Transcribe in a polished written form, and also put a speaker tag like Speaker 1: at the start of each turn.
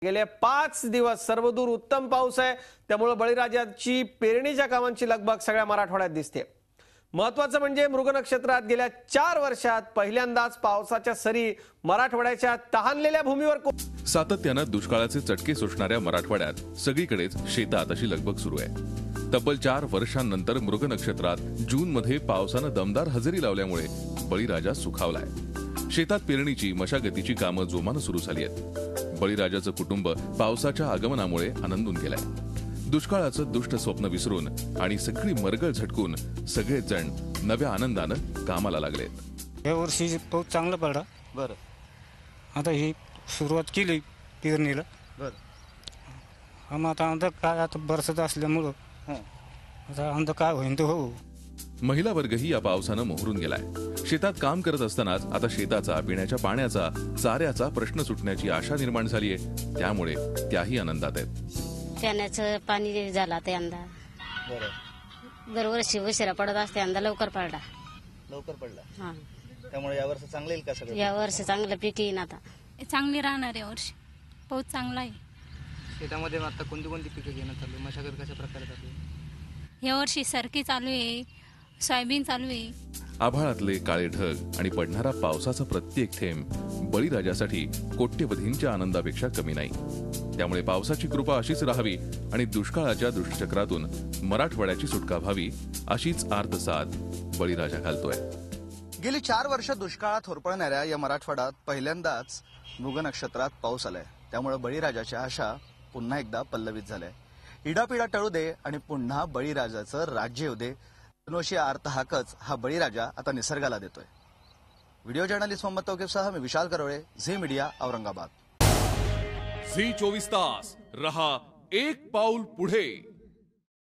Speaker 1: गेले 5 दिवस सर्वदूर उत्तम पाऊस आहे, त्यामुळे बळीराजाची पेरणीच्या कामांची लगबग सगळ्या मराठवाड्यात दिसते। महत्त्वाचं म्हणजे मृग नक्षत्रात गेल्या 4 वर्षात पहिल्यांदाच पावसाच्या सरी मराठवाड्याच्या तहानलेल्या भूमीवर
Speaker 2: सातत्यानं दुष्काळाचे चटके सोसणाऱ्या मराठवाड्यात सगळीकडेच शेतात अशी लगबग सुरू आहे। तब्बल 4 वर्षांनंतर मृग नक्षत्रात जून मध्ये पावसानं दमदार हजेरी लावल्यामुळे बळीराजा सुखावलाय। शेतात पेरणीची मशागतीची कामं जोमानं सुरू झाली आहेत। बळीराजाचं कुटुंब पावसाच्या आगमनामुळे आनंदून गेलंय। दुष्काळाचं दुष्ट स्वप्न विसरून आणि सगळी मरगळ झटकून सगळेच जण नव्या आनंदानं कामाला लागलेत।
Speaker 3: या वर्षी पाऊस चांगला पडला।
Speaker 4: बरं,
Speaker 3: आता ही सुरुवात केली पेरणीला।
Speaker 4: बरं,
Speaker 3: आता अंदाज काय, आता बरसत असल्यामुळं आता अंदाज काय होईल ते हो।
Speaker 2: महिला वर्गही या पावसानं मोहरून गेलाय। शेतात काम करत असतानाच आता शेताचा, पिण्याच्या पाण्याचा, चाऱ्याचा प्रश्न सुटण्याची आशा निर्माण झाली आहे, त्यामुळे त्याही आनंदात आहेत।
Speaker 5: पिण्याचं पाणी झाला ते यंदा।
Speaker 4: बरं,
Speaker 5: दरवर्षी उशिरा पडत असते, यंदा लवकर पडला।
Speaker 4: लवकर पडला,
Speaker 5: हा,
Speaker 4: त्यामुळे यावर्षी चांगलं येईल का सगळं?
Speaker 5: या वर्षी चांगलं पीक येईन। आता
Speaker 6: चांगली राहणार या वर्षी, पाऊस चांगला आहे।
Speaker 7: शेतामध्ये आता कोणती कोणती पिकं घेणं चालू, मशागत कशा प्रकारे चालू आहे?
Speaker 6: या वर्षी सरकी चालू आहे, सोयाबीन चालू आहे।
Speaker 2: आभाळातले काळे ढग आणि पडणारा पावसाचा प्रत्येक थेंब बळीराजासाठी कोट्यवधींच्या आनंदापेक्षा कमी नाही। त्यामुळे पावसाची कृपा अशीच राहावी आणि दुष्काळाच्या दुष्टचक्रातून मराठवाड्याची सुटका व्हावी, अशीच आर्तसाद बळीराजा घालतोय।
Speaker 4: गेली 4 वर्ष दुष्काळात होरपळणाऱ्या या मराठवाड्यात पहिल्यांदाच मृग नक्षत्रात पाऊस आलाय, त्यामुळे बळीराजाच्या आशा पुन्हा एकदा पल्लवित झाल्या। इडापिडा टळू दे आणि पुन्हा बळीराजाचं राज्य येऊ दे, अनोशी आर्त हाकच हा बळीराजा आता निसर्गाला देतोय। व्हिडिओ जर्नलिस्ट मोहम्मद तौकीफसह मी विशाल करोळे, झी मीडिया, औरंगाबाद।
Speaker 8: झी 24 तास रहा एक पाऊल पुढे।